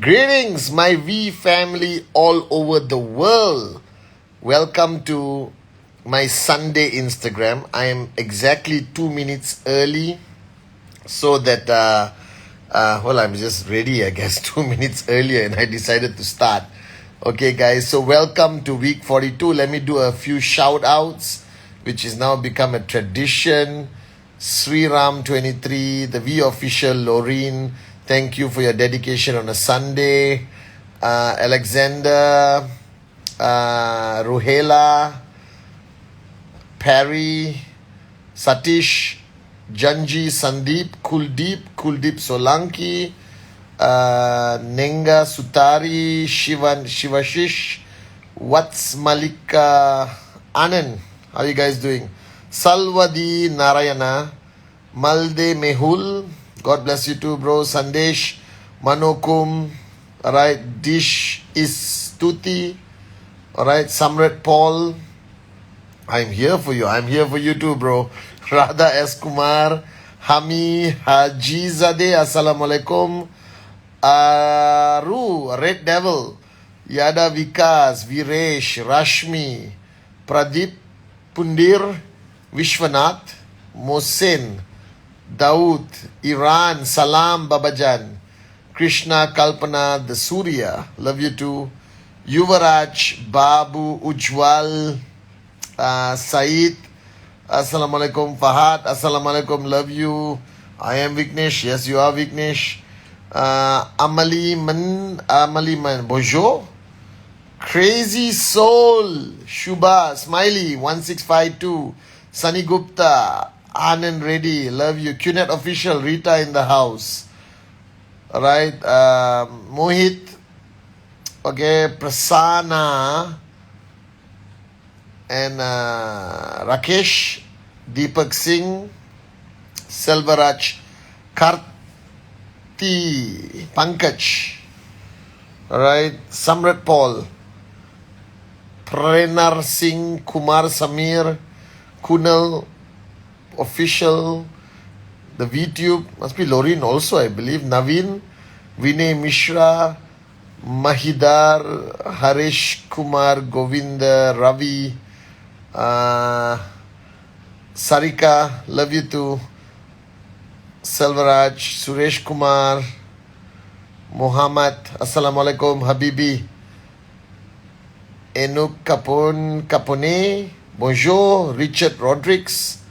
Greetings, my V family all over the world. Welcome to my Sunday Instagram. I am exactly 2 minutes early so that, I'm just ready, I guess, 2 minutes earlier, and I decided to start. Okay, guys, so welcome to week 42. Let me do a few shout outs, which has now become a tradition. Sri Ram 23, the V official, Loreen, thank you for your dedication on a Sunday. Alexander, Ruhela, Perry, Satish, Janji, Sandeep, Kuldeep Solanki, Nenga Sutari, Shivashish, What's Malika Anand. How are you guys doing? Salwadi Narayana, Malde Mehul, God bless you too, bro. Sandesh, Manokum, alright. Dish is Tuti, alright. Samrat Paul, I'm here for you. I'm here for you too, bro. Radha S. Kumar, Hami Hajizadeh, Assalamualaikum. Aru, Red Devil, Yada Vikas, Viresh, Rashmi, Pradeep, Pundir, Vishwanath, Mohsen, Daud, Iran, Salam Babajan, Krishna Kalpana, the Surya, love you too. Yuvaraj, Babu, Ujwal, Said, Assalamualaikum. Fahad, Assalamualaikum, love you. I am Vignesh, yes you are Vignesh. Amali Man, Bonjour. Crazy Soul, Shubha, Smiley, 1652, Sunny Gupta, Anand Reddy, love you. QNet official, Rita in the house. Alright, Mohit, okay, Prasanna, and Rakesh, Deepak Singh, Selvaraj, Karti, Pankaj, alright, Samrat Paul, Prenar Singh, Kumar Samir, Kunal official, the VTube, must be Loreen also, I believe, Naveen, Vinay Mishra, Mahidar, Harish Kumar, Govinda, Ravi, Sarika, love you too, Selvaraj, Suresh Kumar, Muhammad, Assalamualaikum, Habibi, Enuk Kapone, bonjour, Richard Rodriguez,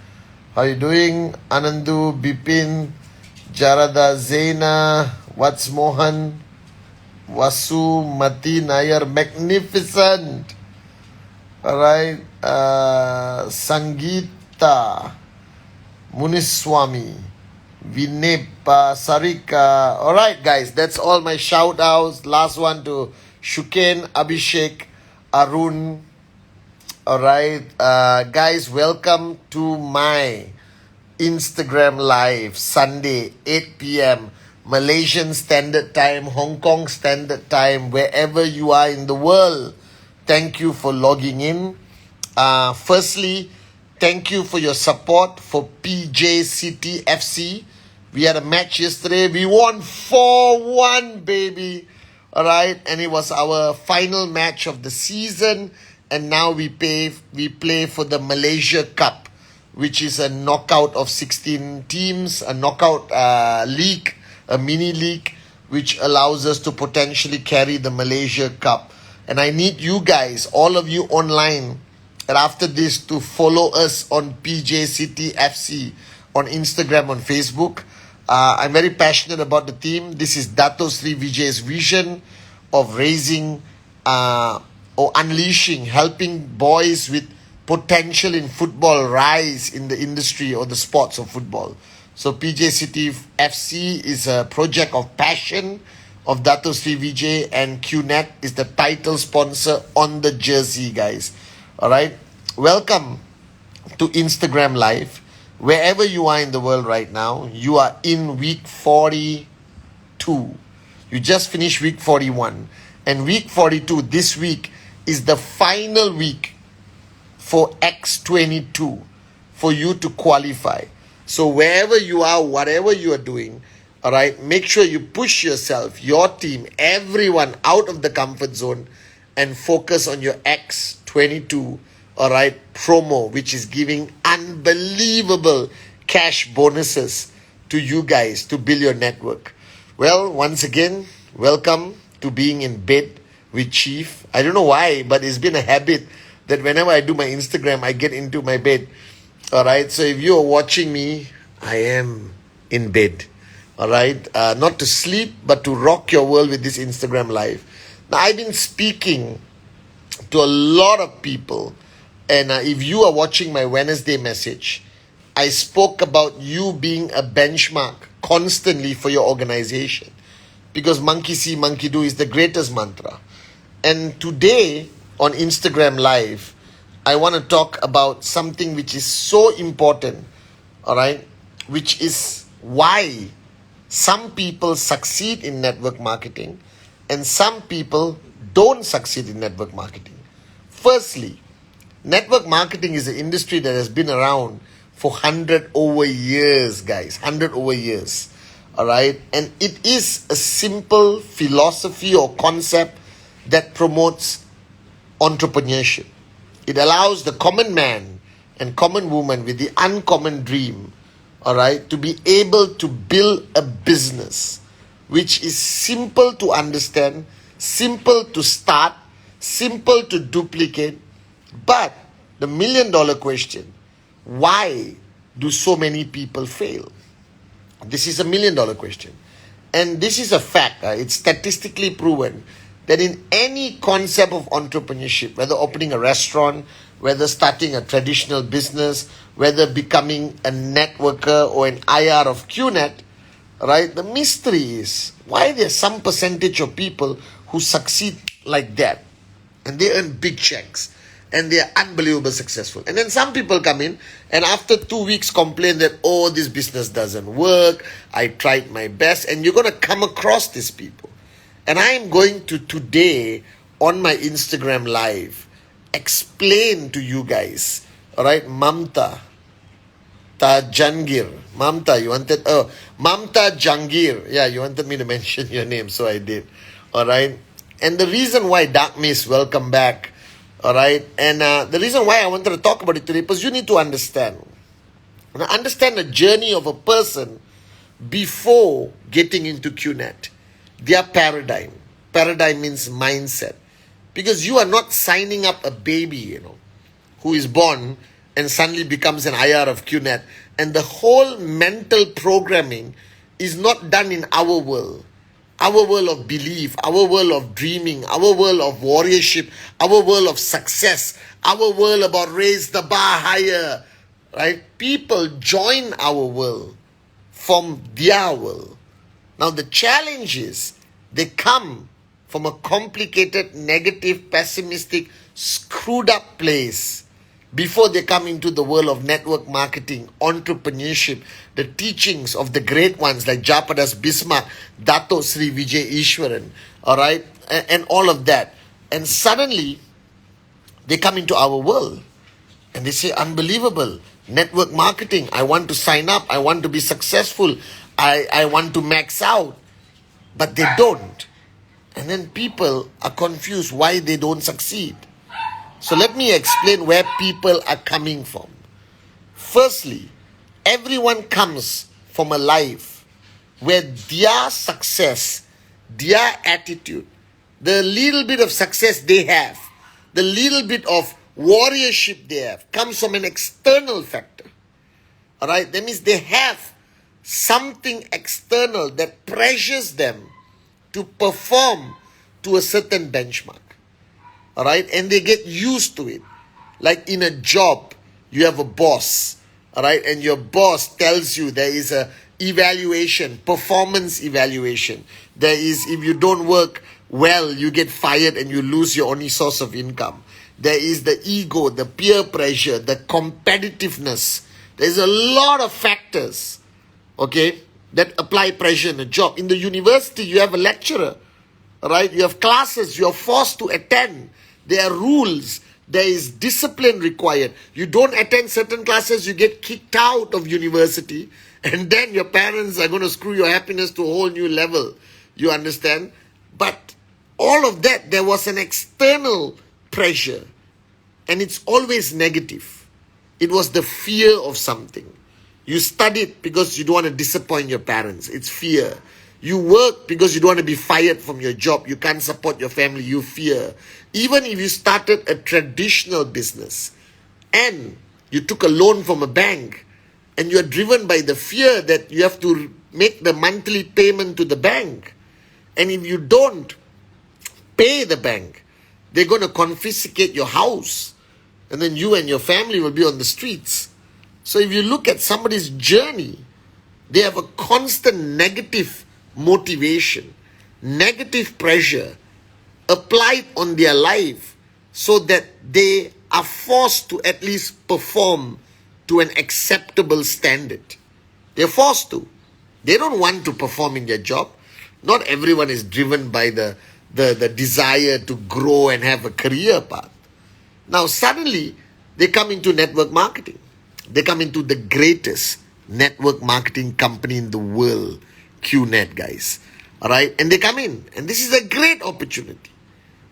how you doing? Anandu, Bipin, Jarada, Zaina, What's Mohan, Vasu, Mati, Nair, magnificent. Alright, Sangita, Muniswami, Vinepa, Sarika. Alright, guys, that's all my shout outs. Last one to Shuken, Abhishek, Arun. Alright, guys, welcome to my Instagram live Sunday 8 p.m. Malaysian Standard Time, Hong Kong Standard Time, wherever you are in the world. Thank you for logging in. Firstly, thank you for your support for PJ City FC. We had a match yesterday. We won 4-1, baby. Alright, and it was our final match of the season. And now we play for the Malaysia Cup, which is a knockout of 16 teams, a knockout league, a mini league, which allows us to potentially carry the Malaysia Cup. And I need you guys, all of you online, and after this to follow us on PJ City FC on Instagram, on Facebook. I'm very passionate about the team. This is Dato Sri Vijay's vision of raising or unleashing, helping boys with potential in football rise in the industry or the sports of football. So PJ City FC is a project of passion of Dato Sri Vijay, and QNet is the title sponsor on the jersey, guys. Alright, welcome to Instagram Live. Wherever you are in the world right now, you are in week 42. You just finished week 41. And week 42, this week, is the final week for X22 for you to qualify. So wherever you are, whatever you are doing, All right, make sure you push yourself, your team, everyone out of the comfort zone and focus on your X22, all right, promo, which is giving unbelievable cash bonuses to you guys to build your network. Well, once again, welcome to being in bed with Chief. I don't know why, but it's been a habit that whenever I do my Instagram, I get into my bed. All right, so if you are watching me, I am in bed. All right, not to sleep, but to rock your world with this Instagram live. Now, I've been speaking to a lot of people, and if you are watching my Wednesday message, I spoke about you being a benchmark constantly for your organization, because monkey see, monkey do is the greatest mantra. And today on Instagram Live, I want to talk about something which is so important, all right, which is why some people succeed in network marketing and some people don't succeed in network marketing. Firstly, network marketing is an industry that has been around for 100 over years, guys. 100 over years. All right. And it is a simple philosophy or concept that promotes entrepreneurship. It allows the common man and common woman with the uncommon dream, all right, to be able to build a business which is simple to understand, simple to start, simple to duplicate. But the $1,000,000 question, why do so many people fail? This is a $1,000,000 question. And this is a fact. It's statistically proven that in any concept of entrepreneurship, whether opening a restaurant, whether starting a traditional business, whether becoming a networker or an IR of QNet, right? The mystery is why there's some percentage of people who succeed like that and they earn big checks and they are unbelievably successful. And then some people come in and after 2 weeks complain that, oh, this business doesn't work. I tried my best. And you're going to come across these people. And I am going to today on my Instagram Live explain to you guys, all right, Mamta Jangir. Mamta, you wanted, Mamta Jangir. Yeah, you wanted me to mention your name, so I did. All right. And the reason why, Dark Miss, welcome back. All right. And the reason why I wanted to talk about it today, because you need to understand. Now, understand the journey of a person before getting into QNet. Their paradigm. Paradigm means mindset. Because you are not signing up a baby, who is born and suddenly becomes an IR of QNet. And the whole mental programming is not done in our world. Our world of belief, our world of dreaming, our world of warriorship, our world of success, our world about raise the bar higher. Right? People join our world from their world. Now the challenge is they come from a complicated, negative, pessimistic, screwed up place before they come into the world of network marketing, entrepreneurship, the teachings of the great ones like Japadas Bismarck, Dato Sri Vijay Ishwaran, all right, and all of that. And suddenly they come into our world and they say, unbelievable, network marketing, I want to sign up, I want to be successful, I want to max out, but they don't. And then people are confused why they don't succeed. So let me explain where people are coming from. Firstly, everyone comes from a life where their success, their attitude, the little bit of success they have, the little bit of warriorship they have, comes from an external factor. All right? That means they have something external that pressures them to perform to a certain benchmark. All right? And they get used to it. Like in a job, you have a boss. All right? And your boss tells you there is a evaluation, performance evaluation. There is, if you don't work well, you get fired and you lose your only source of income. There is the ego, the peer pressure, the competitiveness. There's a lot of factors, okay, that apply pressure in a job. In the university, you have a lecturer, right? You have classes you are forced to attend. There are rules. There is discipline required. You don't attend certain classes, you get kicked out of university. And then your parents are going to screw your happiness to a whole new level. You understand? But all of that, there was an external pressure. And it's always negative. It was the fear of something. You studied because you don't want to disappoint your parents. It's fear. You work because you don't want to be fired from your job. You can't support your family. You fear. Even if you started a traditional business and you took a loan from a bank and you're driven by the fear that you have to make the monthly payment to the bank. And if you don't pay the bank, they're going to confiscate your house. And then you and your family will be on the streets. So if you look at somebody's journey, they have a constant negative motivation, negative pressure applied on their life so that they are forced to at least perform to an acceptable standard. They're forced to. They don't want to perform in their job. Not everyone is driven by the desire to grow and have a career path. Now suddenly they come into network marketing. They come into the greatest network marketing company in the world, QNet, guys. All right? And they come in. And this is a great opportunity.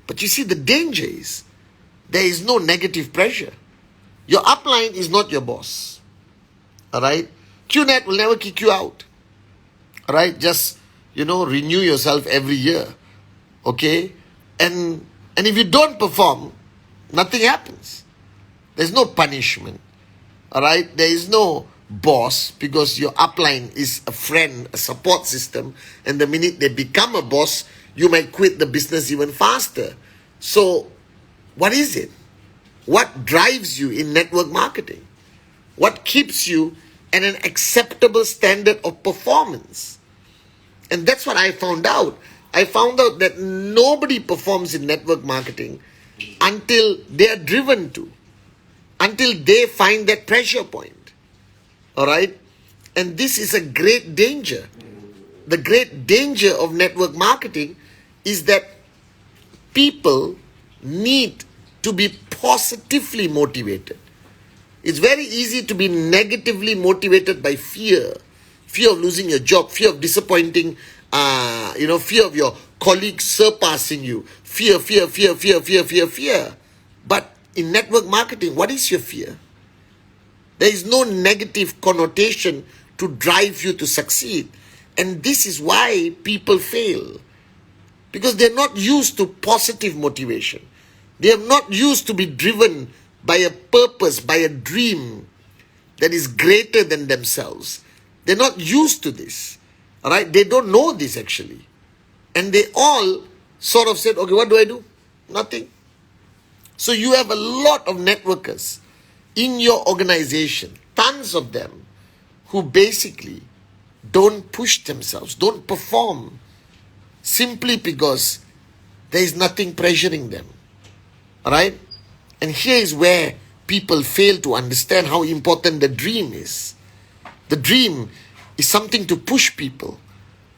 But you see, the danger is there is no negative pressure. Your upline is not your boss. All right? QNet will never kick you out. All right? Just, renew yourself every year. Okay? And if you don't perform, nothing happens. There's no punishment. All right? There is no boss because your upline is a friend, a support system. And the minute they become a boss, you might quit the business even faster. So, what is it? What drives you in network marketing? What keeps you at an acceptable standard of performance? And that's what I found out. I found out that nobody performs in network marketing until they are driven to, until they find that pressure point. All right? And this is a great danger. The great danger of network marketing is that people need to be positively motivated. It's very easy to be negatively motivated by fear. Fear of losing your job, fear of disappointing, fear of your colleagues surpassing you. Fear. But in network marketing, what is your fear? There is no negative connotation to drive you to succeed. And this is why people fail. Because they're not used to positive motivation. They are not used to be driven by a purpose, by a dream that is greater than themselves. They're not used to this. All right? They don't know this actually. And they all sort of said, okay, what do I do? Nothing. So you have a lot of networkers in your organization, tons of them, who basically don't push themselves, don't perform, simply because there is nothing pressuring them. All right? And here is where people fail to understand how important the dream is. The dream is something to push people.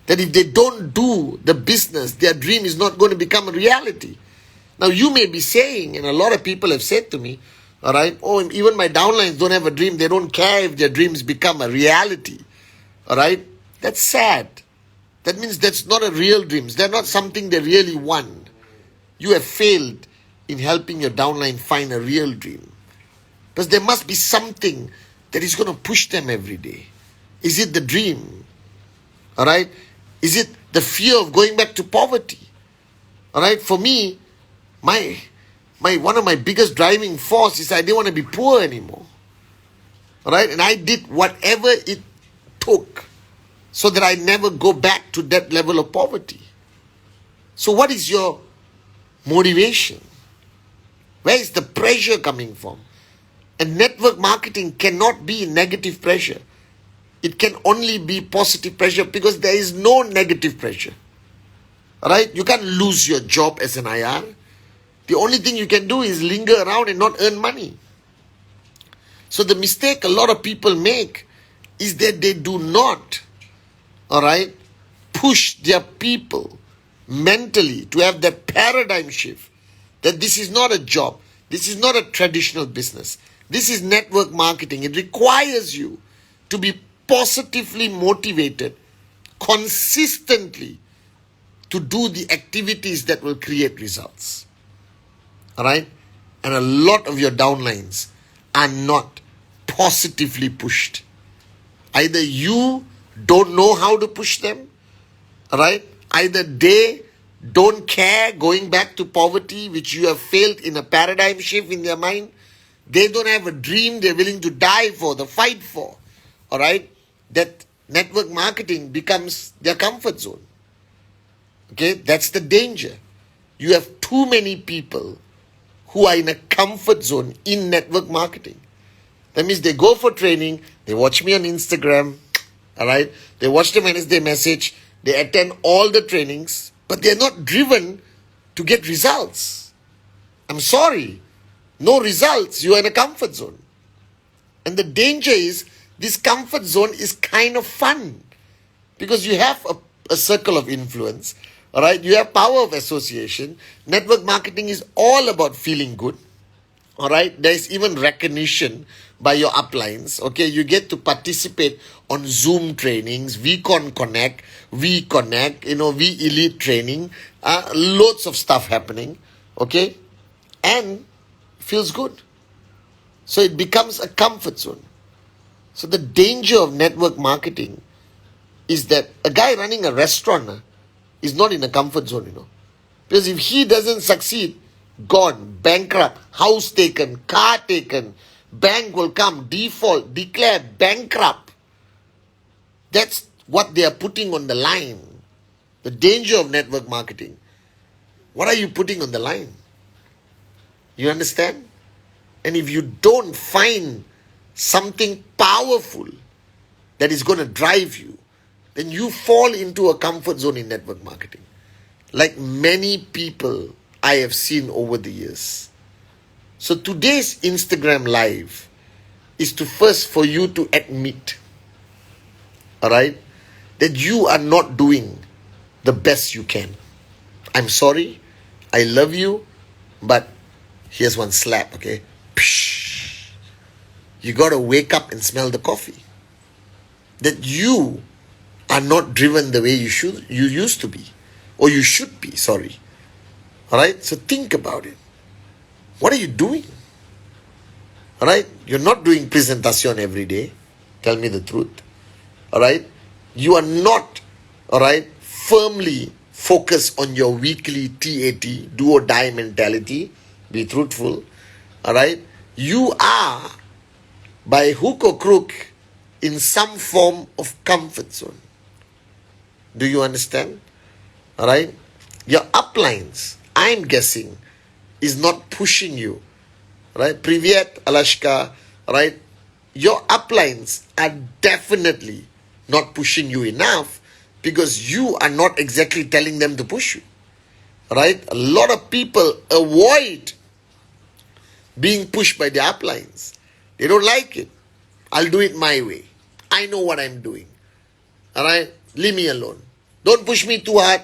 That if they don't do the business, their dream is not going to become a reality. Now you may be saying, and a lot of people have said to me, all right, oh, even my downlines don't have a dream. They don't care if their dreams become a reality. All right? That's sad. That means that's not a real dreams. They're not something they really want. You have failed in helping your downline find a real dream. Because there must be something that is going to push them every day. Is it the dream? All right? Is it the fear of going back to poverty? All right? For me, one of my biggest driving force is I didn't want to be poor anymore. All right? And I did whatever it took so that I never go back to that level of poverty. So what is your motivation? Where is the pressure coming from? And network marketing cannot be negative pressure. It can only be positive pressure because there is no negative pressure. Alright? You can't lose your job as an IR. The only thing you can do is linger around and not earn money. So the mistake a lot of people make is that they do not, alright, push their people mentally to have that paradigm shift. That this is not a job. This is not a traditional business. This is network marketing. It requires you to be positively motivated consistently to do the activities that will create results. All right? And a lot of your downlines are not positively pushed. Either you don't know how to push them, all right? Either they don't care, going back to poverty, which you have failed in a paradigm shift in their mind. They don't have a dream they're willing to die for, the fight for, all right? That network marketing becomes their comfort zone. Okay, that's the danger. You have too many people who are in a comfort zone in network marketing. That means they go for training, they watch me on Instagram, all right? They watch the Wednesday message, they attend all the trainings, but they're not driven to get results. I'm sorry. No results. You are in a comfort zone. And the danger is this comfort zone is kind of fun because you have a circle of influence, all right? You have power of association. Network marketing is all about feeling good, all right? There's even recognition by your uplines, okay? You get to participate on Zoom trainings, VCon Connect, VConnect, V Elite training, loads of stuff happening, okay? And feels good. So it becomes a comfort zone. So the danger of network marketing is that a guy running a restaurant is not in a comfort zone, Because if he doesn't succeed, gone, bankrupt, house taken, car taken, bank will come, default, declare bankrupt. That's what they are putting on the line. The danger of network marketing. What are you putting on the line? You understand? And if you don't find something powerful that is going to drive you, then you fall into a comfort zone in network marketing. Like many people I have seen over the years. So today's Instagram live is to first for you to admit, all right, that you are not doing the best you can. I'm sorry, I love you, but here's one slap, okay? Psh. You got to wake up and smell the coffee. That you are not driven the way you used to be, or you should be, sorry. All right? So think about it. What are you doing? All right? You're not doing presentation every day. Tell me the truth. All right? You are not, all right, firmly focused on your weekly TAT, do or die mentality. Be truthful. All right? You are, by hook or crook, in some form of comfort zone. Do you understand? All right? Your uplines, I'm guessing, is not pushing you. Right? Privyet, Alashka, right? Your uplines are definitely not pushing you enough because you are not exactly telling them to push you. Right? A lot of people avoid being pushed by their uplines. They don't like it. I'll do it my way. I know what I'm doing. All right? Leave me alone. Don't push me too hard.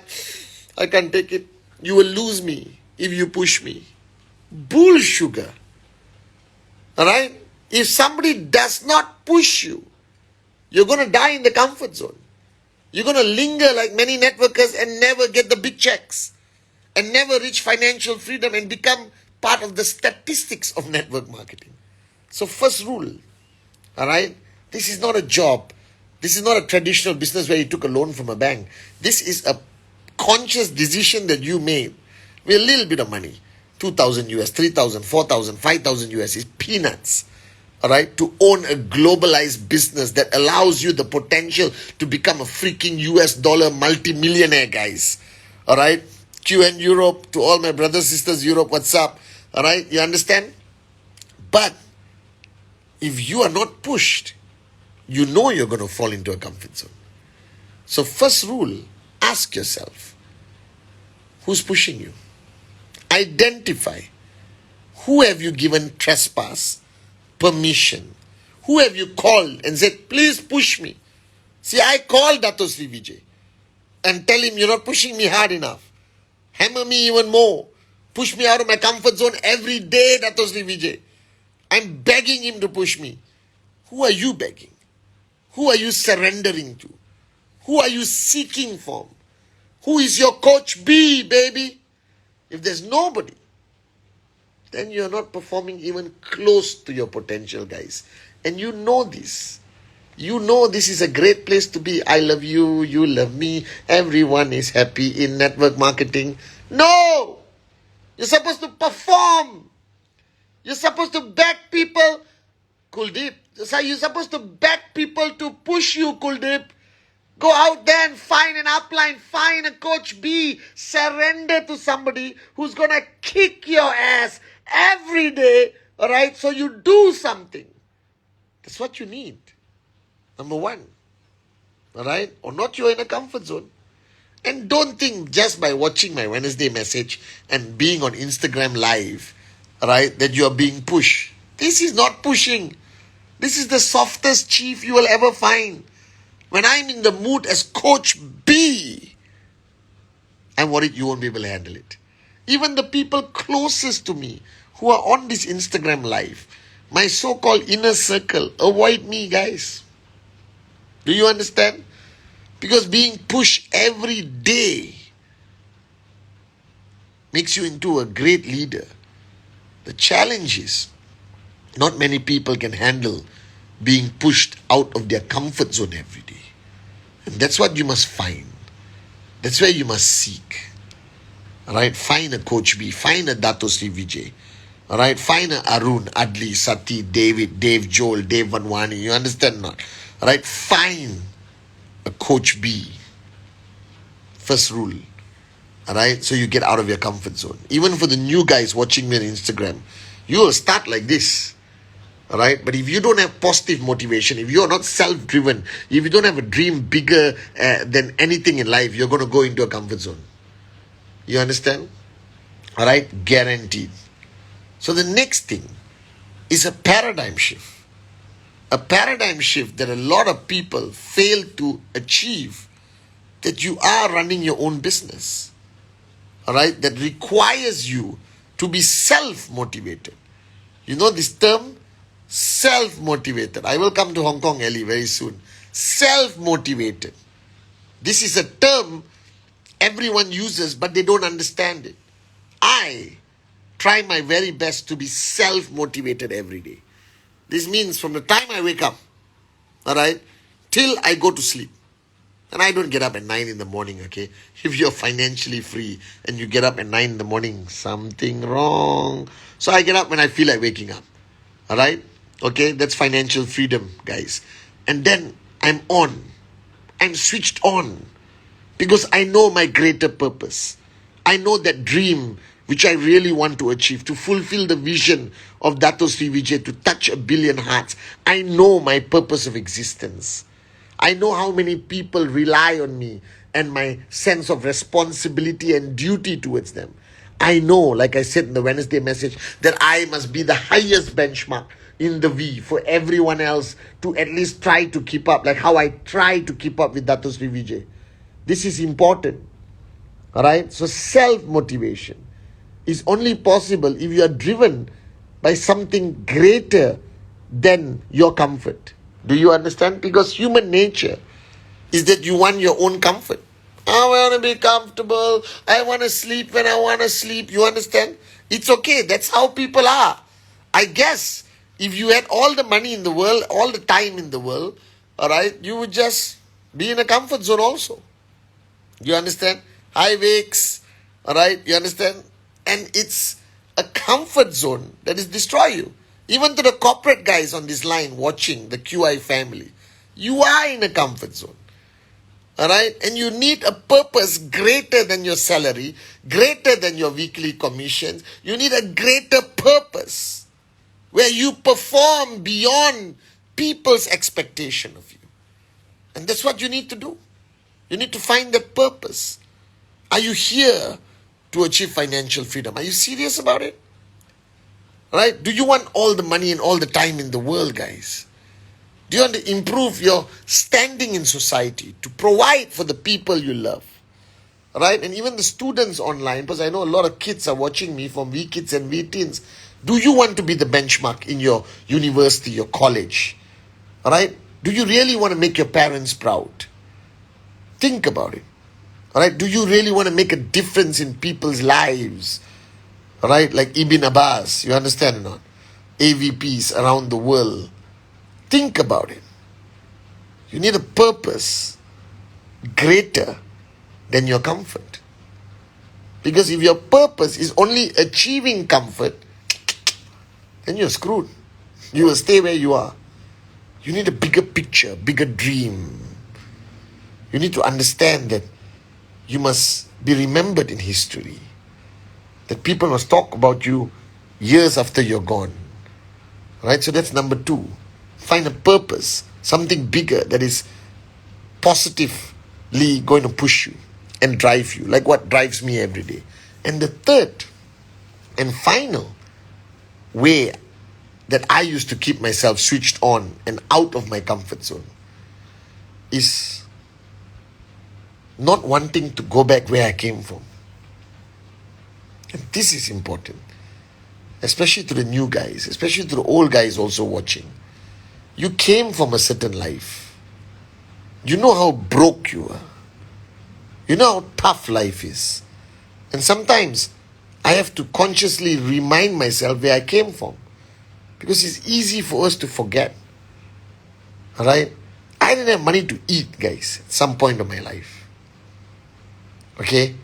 I can't take it. You will lose me if you push me. Bull sugar. All right? If somebody does not push you, you're going to die in the comfort zone. You're going to linger like many networkers and never get the big checks and never reach financial freedom and become part of the statistics of network marketing. So first rule, all right? This is not a job. This is not a traditional business where you took a loan from a bank. This is a conscious decision that you made with a little bit of money. 2,000 US, 3,000, 4,000, 5,000 US is peanuts. All right, to own a globalized business that allows you the potential to become a freaking US dollar multi-millionaire, guys. All right, QN Europe, to all my brothers, sisters, Europe, what's up? All right, you understand? But if you are not pushed, you know you're going to fall into a comfort zone. So first rule, ask yourself, who's pushing you? Identify. Who have you given trespass, permission? Who have you called and said, please push me? See, I called Dato Sri Vijay and tell him, you're not pushing me hard enough. Hammer me even more. Push me out of my comfort zone every day, Dato Sri Vijay. I'm begging him to push me. Who are you begging? Who are you surrendering to? Who are you seeking from? Who is your coach B, baby? If there's nobody, then you're not performing even close to your potential, guys. And you know this. You know this is a great place to be. I love you, you love me, everyone is happy in network marketing. No! You're supposed to perform. You're supposed to back people. Kuldeep, so you're supposed to back people to push you, Kuldeep. Go out there and find an upline, find a coach B, surrender to somebody who's going to kick your ass every day, all right? So you do something. That's what you need. Number one, all right? Or not, you're in a comfort zone. And don't think just by watching my Wednesday message and being on Instagram live, all right, that you are being pushed. This is not pushing. This is the softest chief you will ever find. When I'm in the mood as Coach B, I'm worried you won't be able to handle it. Even the people closest to me who are on this Instagram live, my so-called inner circle, avoid me, guys. Do you understand? Because being pushed every day makes you into a great leader. The challenge is, not many people can handle being pushed out of their comfort zone every day. And that's what you must find. That's where you must seek. Alright, find a Coach B, find a Dato Sri Vijay. Alright, find a Arun, Adli, Sati, David, Dave Joel, Dave Vanwani. You understand not? Alright, find a Coach B. First rule. Alright, so you get out of your comfort zone. Even for the new guys watching me on Instagram, you will start like this. Alright, but if you don't have positive motivation, if you are not self-driven, if you don't have a dream bigger than anything in life, you're going to go into a comfort zone. You understand? Alright, guaranteed. So the next thing is a paradigm shift. A paradigm shift that a lot of people fail to achieve, that you are running your own business. Alright, that requires you to be self-motivated. You know this term? Self-motivated. I will come to Hong Kong, Ellie, very soon. Self-motivated. This is a term everyone uses, but they don't understand it. I try my very best to be self-motivated every day. This means from the time I wake up, alright, till I go to sleep. And I don't get up at 9 in the morning, okay? If you're financially free and you get up at 9 in the morning, something wrong. So I get up when I feel like waking up. Alright? Okay, that's financial freedom, guys. And then I'm on. I'm switched on. Because I know my greater purpose. I know that dream which I really want to achieve, to fulfill the vision of Dato Sri Vijay, to touch 1 billion hearts. I know my purpose of existence. I know how many people rely on me and my sense of responsibility and duty towards them. I know, like I said in the Wednesday message, that I must be the highest benchmark in the V for everyone else to at least try to keep up, like how I try to keep up with Dato Sri Vijay. This is important. Alright? So self-motivation is only possible if you are driven by something greater than your comfort. Do you understand? Because human nature is that you want your own comfort. I want to be comfortable. I want to sleep when I want to sleep. You understand? It's okay. That's how people are. I guess if you had all the money in the world, all the time in the world, alright, you would just be in a comfort zone also. You understand? High wakes, alright, you understand? And it's a comfort zone that is destroy you. Even to the corporate guys on this line watching the QI family, you are in a comfort zone. Alright? And you need a purpose greater than your salary, greater than your weekly commissions. You need a greater purpose where you perform beyond people's expectation of you. And that's what you need to do. You need to find that purpose. Are you here to achieve financial freedom? Are you serious about it? Right? Do you want all the money and all the time in the world, guys? Do you want to improve your standing in society, to provide for the people you love? Right? And even the students online, because I know a lot of kids are watching me from V-Kids and V-Teens. Do you want to be the benchmark in your university, your college? Right? Do you really want to make your parents proud? Think about it. All right. Do you really want to make a difference in people's lives? All right. Like Ibn Abbas, you understand or not? AVPs around the world. Think about it. You need a purpose greater than your comfort. Because if your purpose is only achieving comfort, then you're screwed. You will stay where you are. You need a bigger picture, bigger dream. You need to understand that you must be remembered in history. That people must talk about you years after you're gone. Right? So that's number 2. Find a purpose, something bigger that is positively going to push you and drive you, like what drives me every day. And the third and final way that I used to keep myself switched on and out of my comfort zone is not wanting to go back where I came from. And this is important, especially to the new guys, especially to the old guys also watching. You came from a certain life. You know how broke you are. You know how tough life is. And sometimes I have to consciously remind myself where I came from. Because it's easy for us to forget. Alright? I didn't have money to eat, guys, at some point of my life. Okay?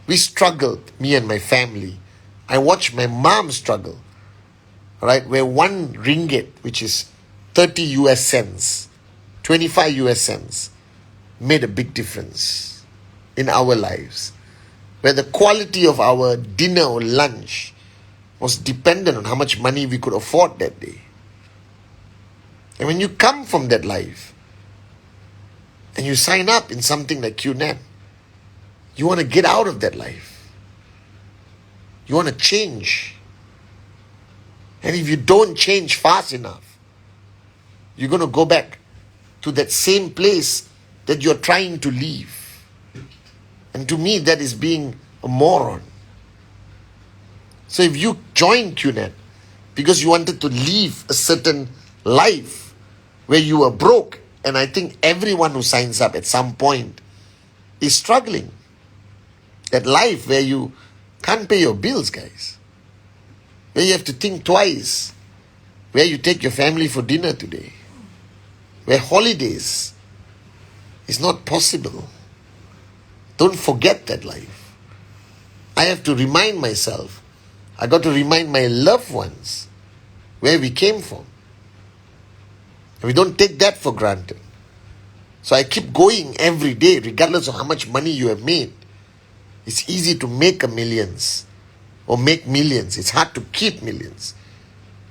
We struggled, me and my family. I watched my mom struggle. Alright? Where 1 ringgit, which is 30 US cents, 25 US cents, made a big difference in our lives. Where the quality of our dinner or lunch was dependent on how much money we could afford that day. And when you come from that life and you sign up in something like QNet, you want to get out of that life. You want to change. And if you don't change fast enough, you're going to go back to that same place that you're trying to leave. And to me, that is being a moron. So if you joined QNet because you wanted to leave a certain life where you were broke, and I think everyone who signs up at some point is struggling. That life where you can't pay your bills, guys. Where you have to think twice. Where you take your family for dinner today. Where holidays is not possible. Don't forget that life. I have to remind myself. I got to remind my loved ones where we came from. And we don't take that for granted. So I keep going every day, regardless of how much money you have made. It's easy to make millions or make millions. It's hard to keep millions.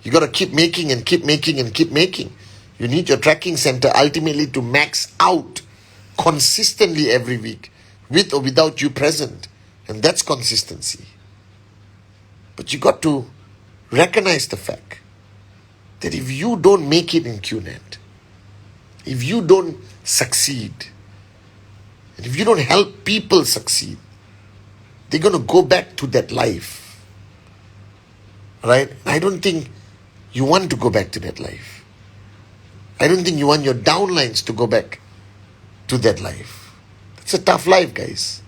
You got to keep making and keep making and keep making. You need your tracking center ultimately to max out consistently every week, with or without you present. And that's consistency. But you got to recognize the fact that if you don't make it in QNet, if you don't succeed, and if you don't help people succeed, they're going to go back to that life. Right? I don't think you want to go back to that life. I don't think you want your downlines to go back to that life. It's a tough life, guys.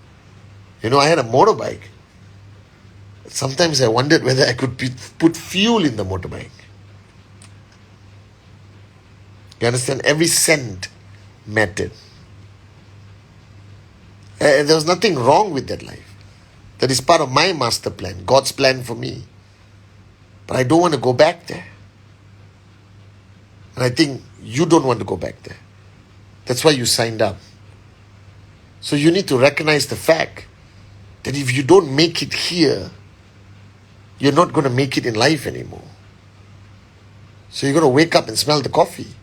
You know, I had a motorbike. Sometimes I wondered whether I could put fuel in the motorbike. You understand? Every cent mattered. There was nothing wrong with that life. That is part of my master plan, God's plan for me. But I don't want to go back there. And I think you don't want to go back there. That's why you signed up. So you need to recognize the fact that if you don't make it here, you're not going to make it in life anymore. So you're going to wake up and smell the coffee.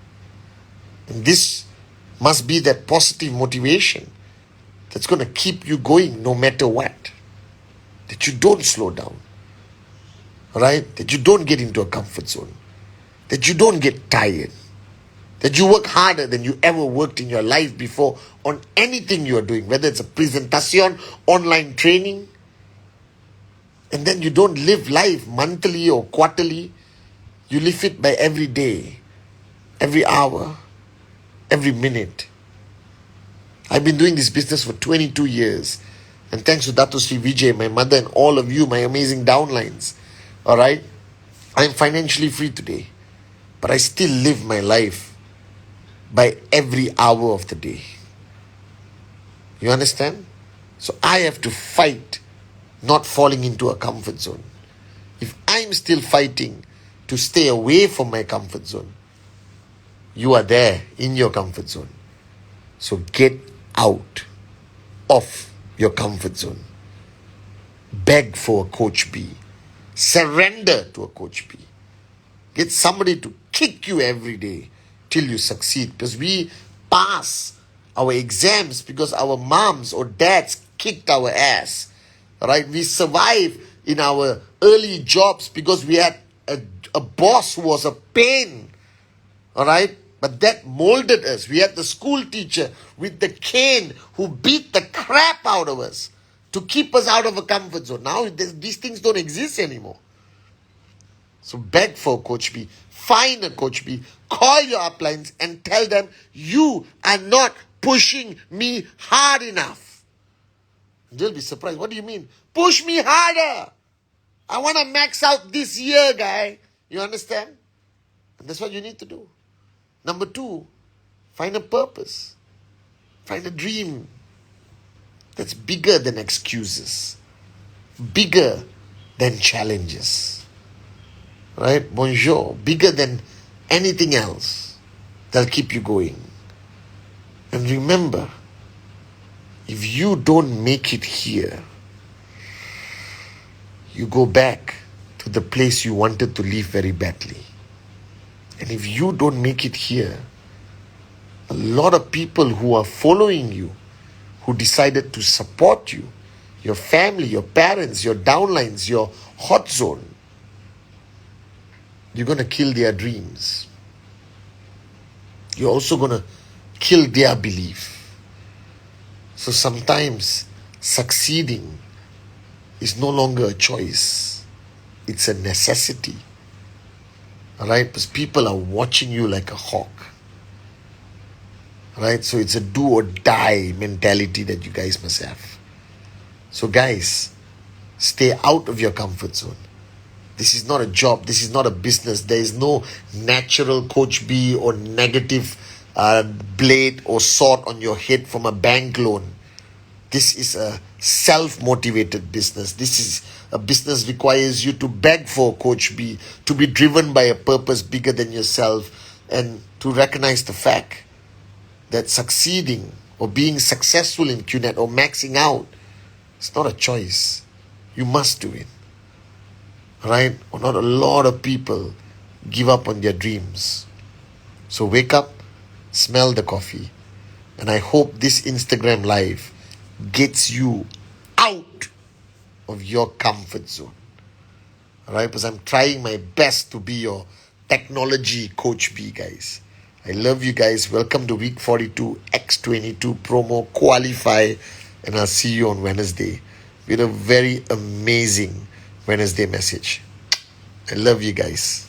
And this must be that positive motivation that's going to keep you going no matter what. That you don't slow down. Right? That you don't get into a comfort zone. That you don't get tired. That you work harder than you ever worked in your life before on anything you are doing. Whether it's a presentation, online training. And then you don't live life monthly or quarterly. You live it by every day, every hour, every minute. I've been doing this business for 22 years. And thanks to Datu Sri Vijay, my mother, and all of you, my amazing downlines. Alright? I'm financially free today. But I still live my life by every hour of the day. You understand? So I have to fight not falling into a comfort zone. If I'm still fighting to stay away from my comfort zone, you are there in your comfort zone. So get out of your comfort zone. Beg for a coach B. Surrender to a coach B. Get somebody to kick you every day till you succeed. Because we pass our exams because our moms or dads kicked our ass. Right? We survive in our early jobs because we had a boss who was a pain. Alright? But that molded us. We had the school teacher with the cane who beat the crap out of us to keep us out of a comfort zone. Now these things don't exist anymore. So beg for a coach B. Find a coach B. Call your uplines and tell them you are not pushing me hard enough. They'll be surprised. What do you mean? Push me harder. I want to max out this year, guy. You understand? And that's what you need to do. Number 2, find a purpose. Find a dream that's bigger than excuses. Bigger than challenges. Right? Bonjour. Bigger than anything else that'll keep you going. And remember, if you don't make it here, you go back to the place you wanted to leave very badly. And if you don't make it here, a lot of people who are following you, who decided to support you, your family, your parents, your downlines, your hot zone, you're going to kill their dreams. You're also going to kill their belief. So sometimes succeeding is no longer a choice. It's a necessity. Alright? Because people are watching you like a hawk. Right? So it's a do or die mentality that you guys must have. So guys, stay out of your comfort zone. This is not a job. This is not a business. There is no natural coach B or negative blade or sword on your head from a bank loan. This is a self-motivated business. This is a business requires you to beg for coach B, to be driven by a purpose bigger than yourself, and to recognize the fact that succeeding or being successful in QNet or maxing out, it's not a choice. You must do it. Right? Or not a lot of people give up on their dreams. So wake up, smell the coffee, and I hope this Instagram live gets you out of your comfort zone. Alright? Because I'm trying my best to be your technology coach B, guys. I love you guys. Welcome to week 42, X22 promo, qualify, and I'll see you on Wednesday with a very amazing Wednesday message. I love you guys.